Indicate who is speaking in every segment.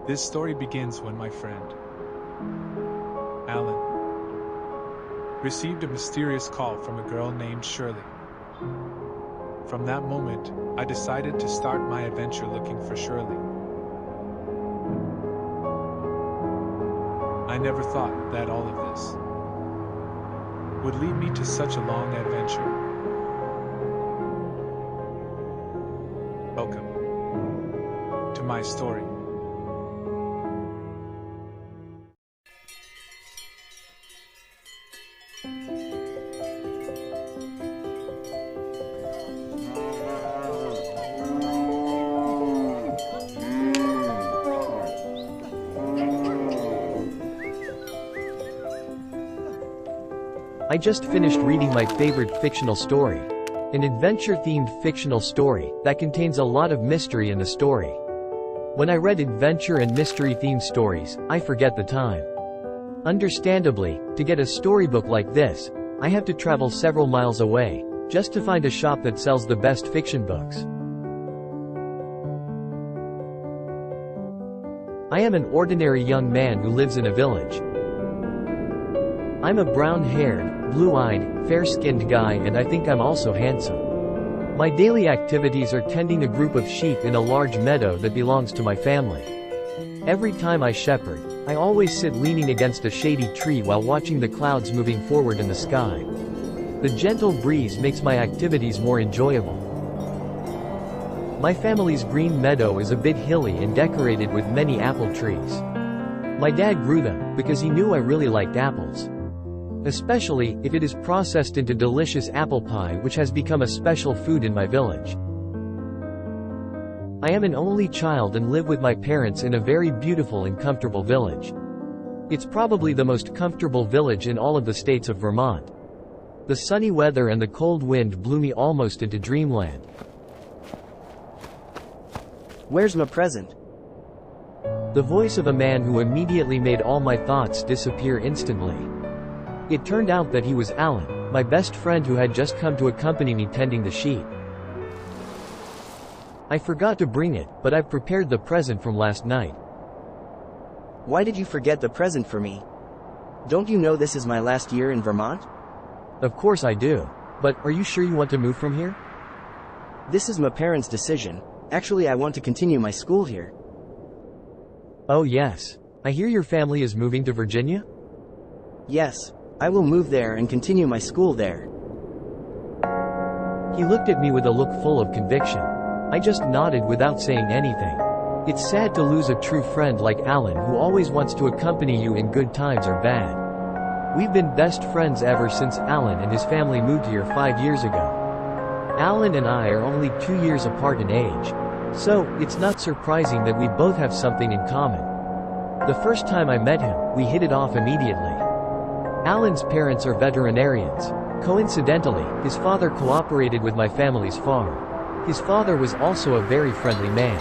Speaker 1: This story begins when my friend, Allan, received a mysterious call from a girl named Sherlie. From that moment, I decided to start my adventure looking for Sherlie. I never thought that all of this would lead me to such a long adventure. Welcome to my story.
Speaker 2: I just finished reading my favorite fictional story. An adventure-themed fictional story that contains a lot of mystery in the story. When I read adventure and mystery-themed stories, I forget the time. Understandably, to get a storybook like this, I have to travel several miles away, just to find a shop that sells the best fiction books. I am an ordinary young man who lives in a village. I'm a brown-haired, blue-eyed, fair-skinned guy, and I think I'm also handsome. My daily activities are tending a group of sheep in a large meadow that belongs to my family. Every time I shepherd, I always sit leaning against a shady tree while watching the clouds moving forward in the sky. The gentle breeze makes my activities more enjoyable. My family's green meadow is a bit hilly and decorated with many apple trees. My dad grew them because he knew I really liked apples. Especially if it is processed into delicious apple pie, which has become a special food in my village. I am an only child and live with my parents in a very beautiful and comfortable village. It's probably the most comfortable village in all of the states of Vermont. The sunny weather and the cold wind blew me almost into dreamland.
Speaker 3: Where's my present?
Speaker 2: The voice of a man who immediately made all my thoughts disappear instantly. It turned out that he was Allan, my best friend who had just come to accompany me tending the sheep. I forgot to bring it, but I've prepared the present from last night.
Speaker 3: Why did you forget the present for me? Don't you know this is my last year in Vermont?
Speaker 2: Of course I do. But, are you sure you want to move from here?
Speaker 3: This is my parents' decision. Actually, I want to continue my school here.
Speaker 2: Oh yes. I hear your family is moving to Virginia?
Speaker 3: Yes. I will move there and continue my school there.
Speaker 2: He looked at me with a look full of conviction. I just nodded without saying anything. It's sad to lose a true friend like Allan who always wants to accompany you in good times or bad. We've been best friends ever since Allan and his family moved here 5 years ago. Allan and I are only 2 years apart in age. So, it's not surprising that we both have something in common. The first time I met him, we hit it off immediately. Allan's parents are veterinarians. Coincidentally, his father cooperated with my family's farm. His father was also a very friendly man.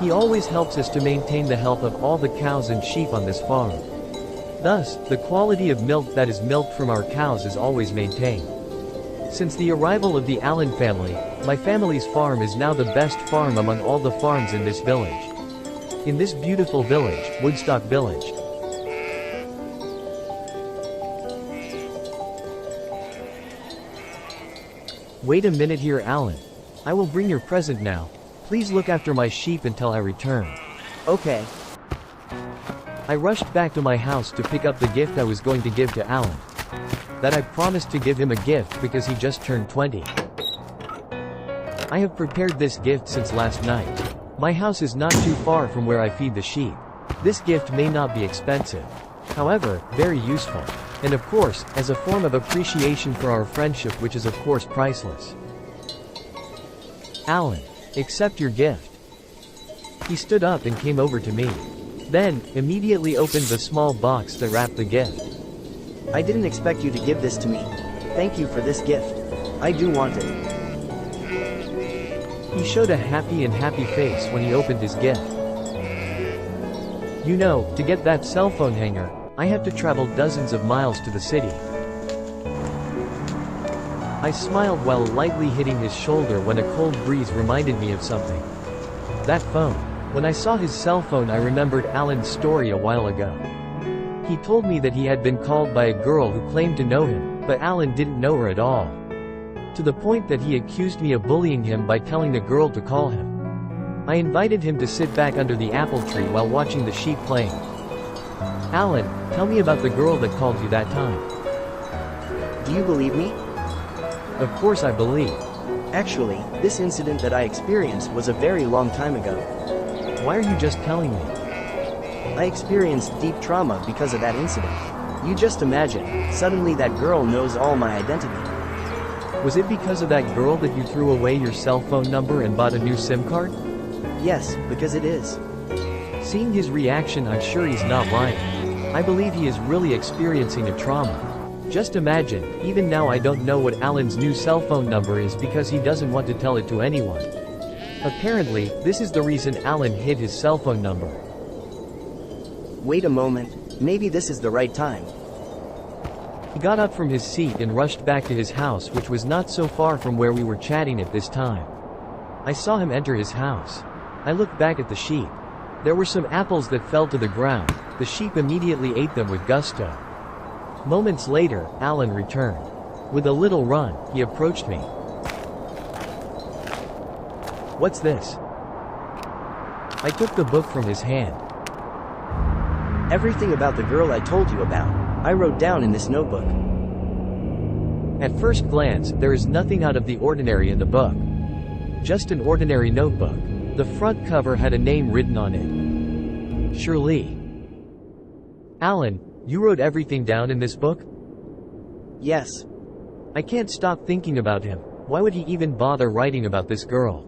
Speaker 2: He always helps us to maintain the health of all the cows and sheep on this farm. Thus, the quality of milk that is milked from our cows is always maintained. Since the arrival of the Allan family, my family's farm is now the best farm among all the farms in this village. In this beautiful village, Woodstock Village. Wait a minute here, Allan. I will bring your present now. Please look after my sheep until I return.
Speaker 3: Okay.
Speaker 2: I rushed back to my house to pick up the gift I was going to give to Allan. That I promised to give him a gift because he just turned 20. I have prepared this gift since last night. My house is not too far from where I feed the sheep. This gift may not be expensive. However, very useful. And of course, as a form of appreciation for our friendship, which is of course priceless. Allan, accept your gift. He stood up and came over to me. Then, immediately opened the small box that wrapped the gift.
Speaker 3: I didn't expect you to give this to me. Thank you for this gift. I do want it.
Speaker 2: He showed a happy face when he opened his gift. You know, to get that cell phone hanger, I had to travel dozens of miles to the city. I smiled while lightly hitting his shoulder when a cold breeze reminded me of something. That phone. When I saw his cell phone, I remembered Allan's story a while ago. He told me that he had been called by a girl who claimed to know him, but Allan didn't know her at all. To the point that he accused me of bullying him by telling the girl to call him. I invited him to sit back under the apple tree while watching the sheep playing. Allan, tell me about the girl that called you that time.
Speaker 3: Do you believe me?
Speaker 2: Of course I believe.
Speaker 3: Actually, this incident that I experienced was a very long time ago.
Speaker 2: Why are you just telling me?
Speaker 3: I experienced deep trauma because of that incident. You just imagine, suddenly that girl knows all my identity.
Speaker 2: Was it because of that girl that you threw away your cell phone number and bought a new SIM card?
Speaker 3: Yes, because it is.
Speaker 2: Seeing his reaction, I'm sure he's not lying. I believe he is really experiencing a trauma. Just imagine, even now I don't know what Allan's new cell phone number is because he doesn't want to tell it to anyone. Apparently, this is the reason Allan hid his cell phone number.
Speaker 3: Wait a moment, maybe this is the right time.
Speaker 2: He got up from his seat and rushed back to his house, which was not so far from where we were chatting at this time. I saw him enter his house. I looked back at the sheep. There were some apples that fell to the ground. The sheep immediately ate them with gusto. Moments later, Allan returned. With a little run, he approached me. What's this? I took the book from his hand.
Speaker 3: Everything about the girl I told you about, I wrote down in this notebook.
Speaker 2: At first glance, there is nothing out of the ordinary in the book. Just an ordinary notebook. The front cover had a name written on it. Sherlie. Allan, you wrote everything down in this book?
Speaker 3: Yes.
Speaker 2: I can't stop thinking about him. Why would he even bother writing about this girl?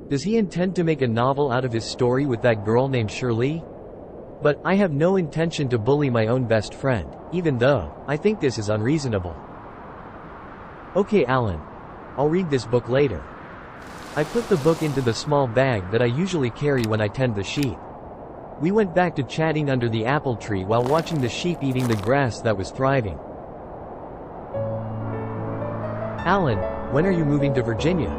Speaker 2: Does he intend to make a novel out of his story with that girl named Sherlie? But I have no intention to bully my own best friend, even though I think this is unreasonable. Okay, Allan. I'll read this book later. I put the book into the small bag that I usually carry when I tend the sheep. We went back to chatting under the apple tree while watching the sheep eating the grass that was thriving. Allan, when are you moving to Virginia?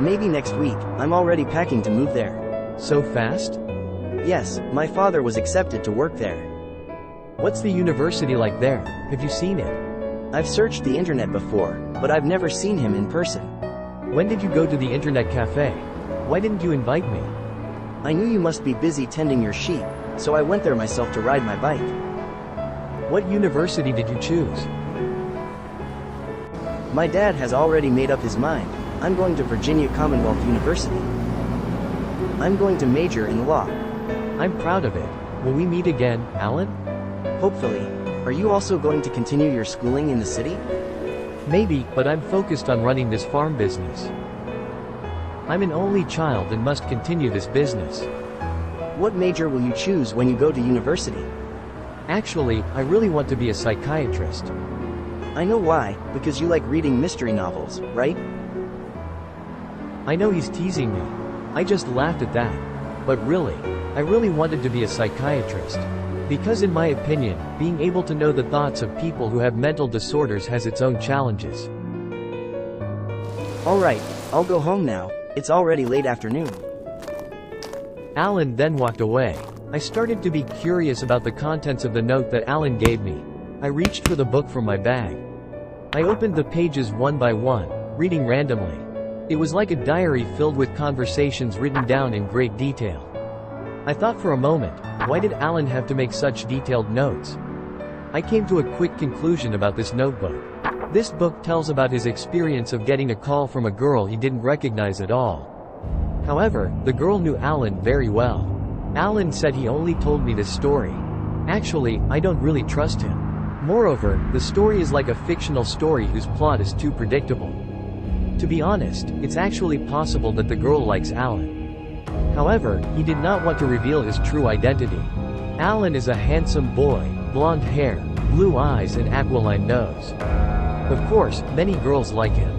Speaker 3: Maybe next week. I'm already packing to move there.
Speaker 2: So fast?
Speaker 3: Yes, my father was accepted to work there.
Speaker 2: What's the university like there? Have you seen it?
Speaker 3: I've searched the internet before, but I've never seen him in person.
Speaker 2: When did you go to the internet cafe? Why didn't you invite me?
Speaker 3: I knew you must be busy tending your sheep, so I went there myself to ride my bike.
Speaker 2: What university did you choose?
Speaker 3: My dad has already made up his mind. I'm going to Virginia Commonwealth University. I'm going to major in law.
Speaker 2: I'm proud of it. Will we meet again, Allan?
Speaker 3: Hopefully. Are you also going to continue your schooling in the city?
Speaker 2: Maybe, but I'm focused on running this farm business. I'm an only child and must continue this business.
Speaker 3: What major will you choose when you go to university?
Speaker 2: Actually, I really want to be a psychiatrist.
Speaker 3: I know why, because you like reading mystery novels, right?
Speaker 2: I know he's teasing me. I just laughed at that. But really, I really wanted to be a psychiatrist. Because in my opinion, being able to know the thoughts of people who have mental disorders has its own challenges.
Speaker 3: Alright, I'll go home now. It's already late afternoon.
Speaker 2: Allan then walked away. I started to be curious about the contents of the note that Allan gave me. I reached for the book from my bag. I opened the pages one by one, reading randomly. It was like a diary filled with conversations written down in great detail. I thought for a moment, why did Allan have to make such detailed notes? I came to a quick conclusion about this notebook. This book tells about his experience of getting a call from a girl he didn't recognize at all. However, the girl knew Allan very well. Allan said he only told me this story. Actually, I don't really trust him. Moreover, the story is like a fictional story whose plot is too predictable. To be honest, it's actually possible that the girl likes Allan. However, he did not want to reveal his true identity. Allan is a handsome boy, blonde hair, blue eyes and aquiline nose. Of course, many girls like him.